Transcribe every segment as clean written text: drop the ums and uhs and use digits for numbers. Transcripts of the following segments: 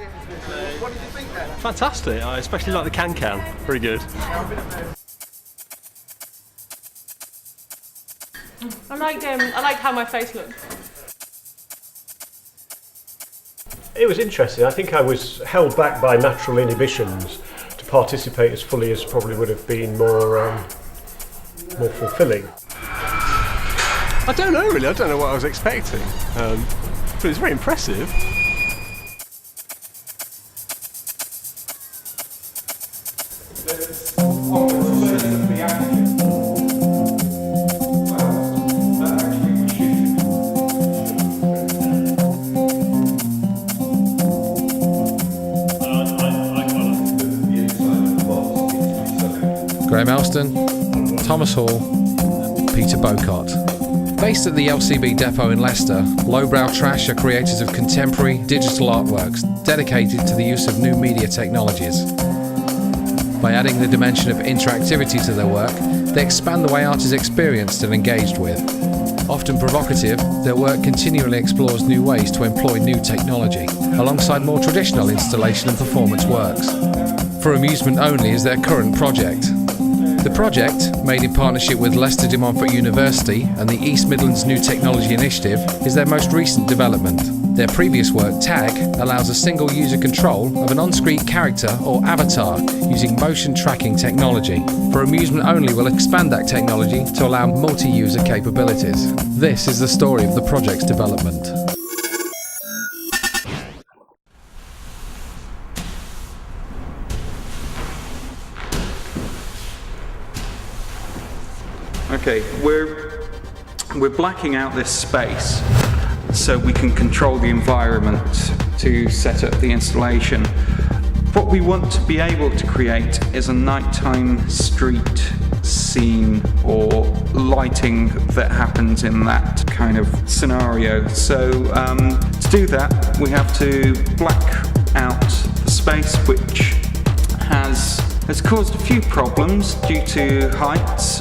What did you think then? Fantastic, I especially like the can-can. Very good. I liked how my face looked. It was interesting. I think I was held back by natural inhibitions to participate as fully as probably would have been more fulfilling. I don't know really, I don't know what I was expecting, but it's very impressive. Graham Elston, Thomas Hall, Peter Bocott. Based at the LCB depot in Leicester, Lowbrow Trash are creators of contemporary digital artworks dedicated to the use of new media technologies. By adding the dimension of interactivity to their work, they expand the way art is experienced and engaged with. Often provocative, their work continually explores new ways to employ new technology, alongside more traditional installation and performance works. For Amusement Only is their current project. The project, made in partnership with Leicester de Montfort University and the East Midlands New Technology Initiative, is their most recent development. Their previous work, Tag, allows a single user control of an on-screen character or avatar using motion tracking technology. For Amusement Only will expand that technology to allow multi-user capabilities. This is the story of the project's development. Okay, we're blacking out this space so we can control the environment to set up the installation. What we want to be able to create is a nighttime street scene or lighting that happens in that kind of scenario. So to do that, we have to black out the space, which has caused a few problems due to heights.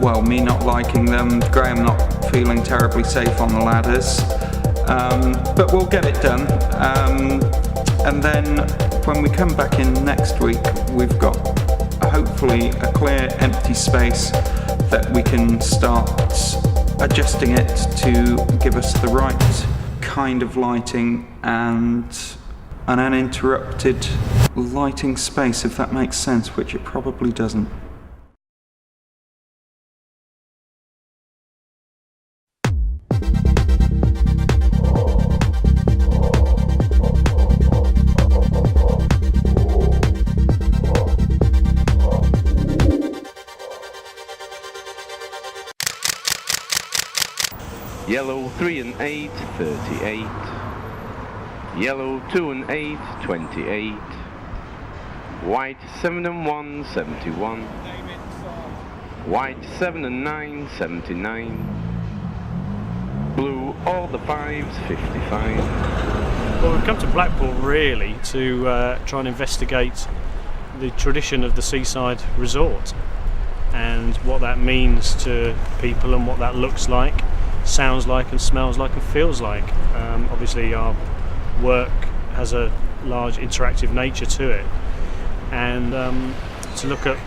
Well, me not liking them, Graham not feeling terribly safe on the ladders. But we'll get it done. And then when we come back in next week, we've got hopefully a clear empty space that we can start adjusting it to give us the right kind of lighting and an uninterrupted lighting space, if that makes sense, which it probably doesn't. Yellow 3 and 8, 38. Yellow 2 and 8, 28. White 7 and 1, 71. White 7 and 9, 79. Blue all the 5s, 55. Well, we've come to Blackpool really to try and investigate the tradition of the seaside resort and what that means to people and what that looks like, sounds like and smells like and feels like. Obviously our work has a large interactive nature to it, and to look at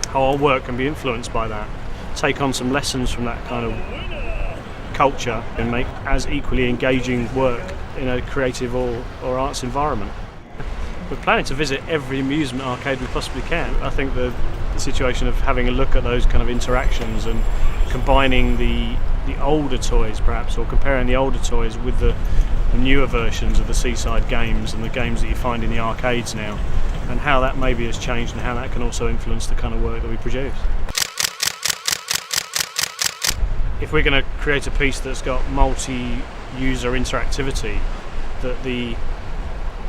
how our work can be influenced by that, take on some lessons from that kind of culture and make as equally engaging work in a creative or arts environment. We're planning to visit every amusement arcade we possibly can. I think the situation of having a look at those kind of interactions and combining the older toys perhaps, or comparing the older toys with the newer versions of the seaside games and the games that you find in the arcades now, and how that maybe has changed and how that can also influence the kind of work that we produce. If we're going to create a piece that's got multi-user interactivity, that the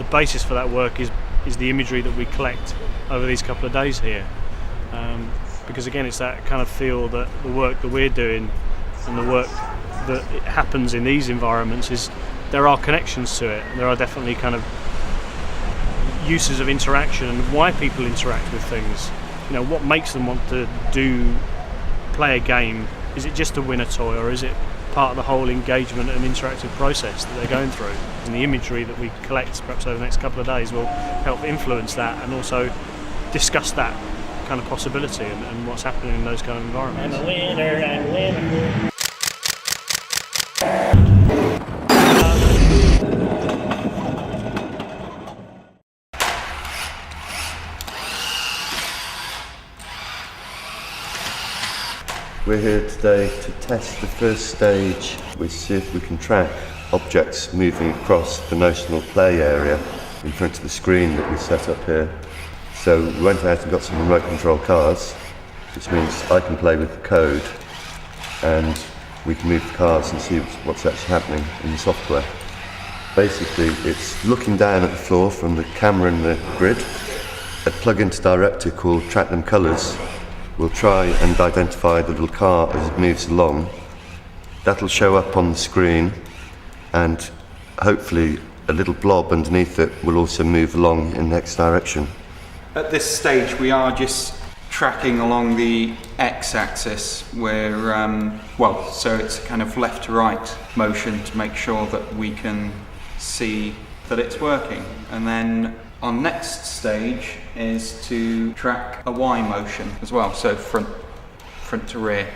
basis for that work is the imagery that we collect over these couple of days here, because again it's that kind of feel that the work that we're doing and the work that happens in these environments is there are connections to it. There are definitely kind of uses of interaction and why people interact with things. You know, what makes them want to play a game? Is it just to win a toy, or is it part of the whole engagement and interactive process that they're going through. And the imagery that we collect perhaps over the next couple of days will help influence that and also discuss that kind of possibility and what's happening in those kind of environments. I'm a winner, I'm a winner. We're here today to test the first stage. We see if we can track objects moving across the notional play area in front of the screen that we set up here. So we went out and got some remote control cars, which means I can play with the code and we can move the cars and see what's actually happening in the software. Basically, it's looking down at the floor from the camera and the grid. A plug-into director called Track Them Colours will try and identify the little car as it moves along. That'll show up on the screen, and hopefully a little blob underneath it will also move along in the next direction. At this stage we are just tracking along the x-axis where, so it's a kind of left to right motion to make sure that we can see that it's working. And then our next stage is to track a Y motion as well, so front to rear.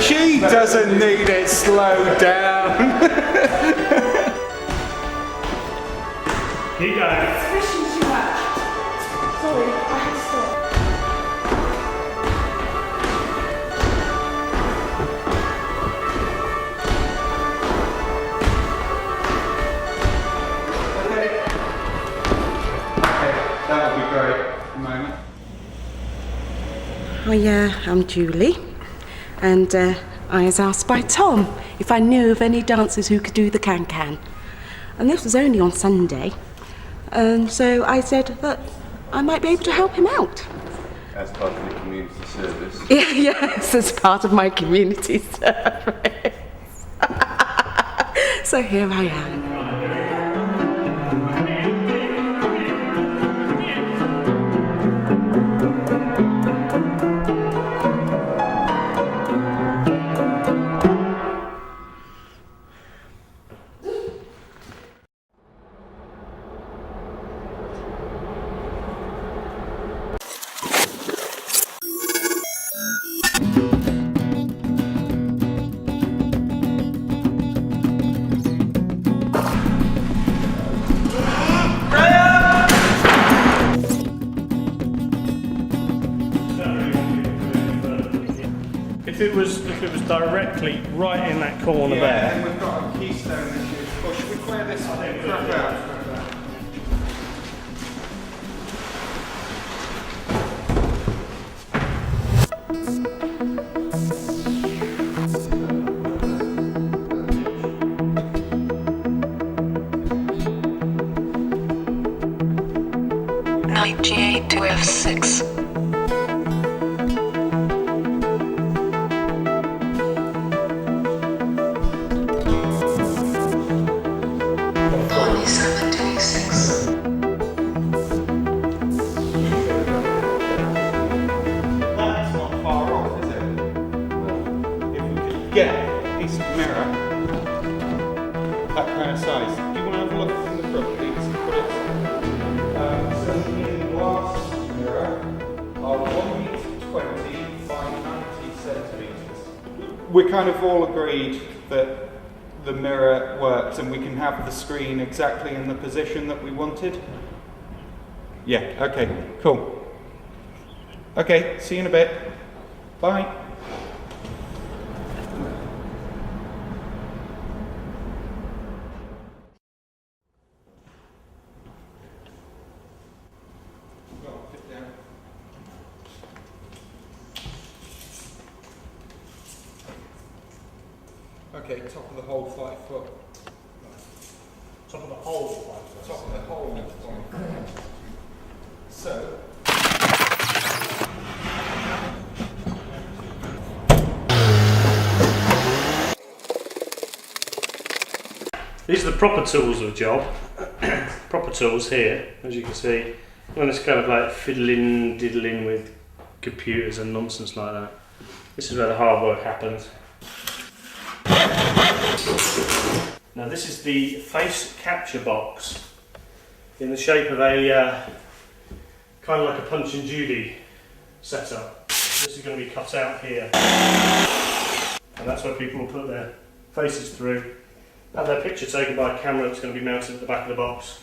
She doesn't need it slowed down. Keep going. It's pushing too much. Sorry, I had to stop. Okay, that would be great. A moment. Hi, I'm Julie, and I was asked by Tom if I knew of any dancers who could do the can-can. And this was only on Sunday, and so I said that I might be able to help him out. As part of the community service. Yes, as part of my community service. So here I am. If it was directly right in that corner there. And we've got a keystone issue. Or should we clear this crap out? Knight G8 to F6. Get a piece of mirror, that kind of size. Do you want to have a look from the front, please? So the glass mirror are 1 meter 20 by 90 centimeters. We're kind of all agreed that the mirror works and we can have the screen exactly in the position that we wanted. Yeah, okay, cool. Okay, see you in a bit. Bye. Okay, top of the whole 5 foot. Top of the whole 5 foot. Top of the whole 5 foot. So, These are the proper tools of the job. Proper tools here, as you can see. When it's kind of like diddling with computers and nonsense like that. This is where the hard work happens. Now this is the face capture box in the shape of a kind of like a Punch and Judy setup. This is going to be cut out here, and that's where people will put their faces through, have their picture taken by a camera that's going to be mounted at the back of the box.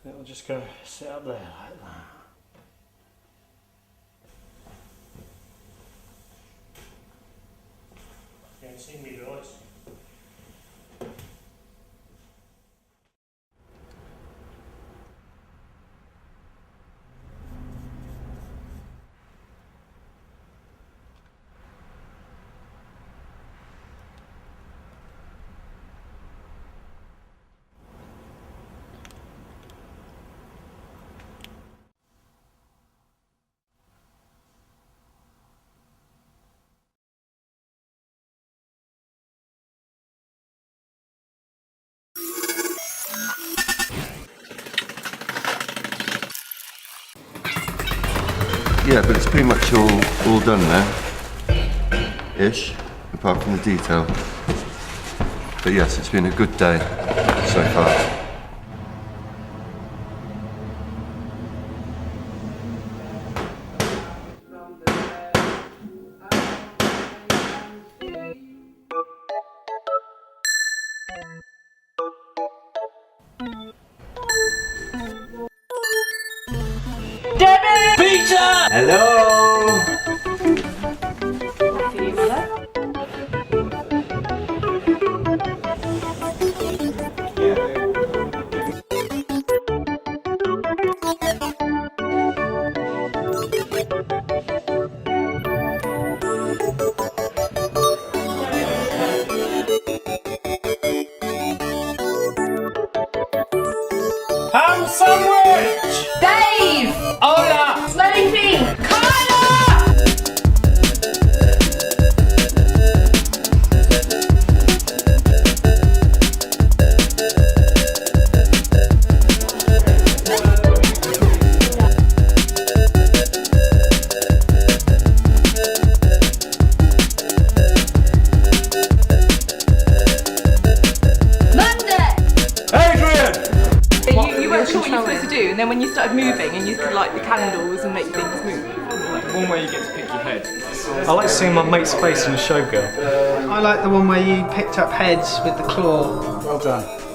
It'll just go sit up there like that. You can see me guys. Yeah, but it's pretty much all done now, ish, apart from the detail. But yes, it's been a good day so far. Hello! Ham sandwich! Dave! Hola! Smelly pink! And then when you started moving and you could light the candles and make things move. One where you get to pick your head. I like seeing my mate's face in a showgirl. I like the one where you picked up heads with the claw. Well done.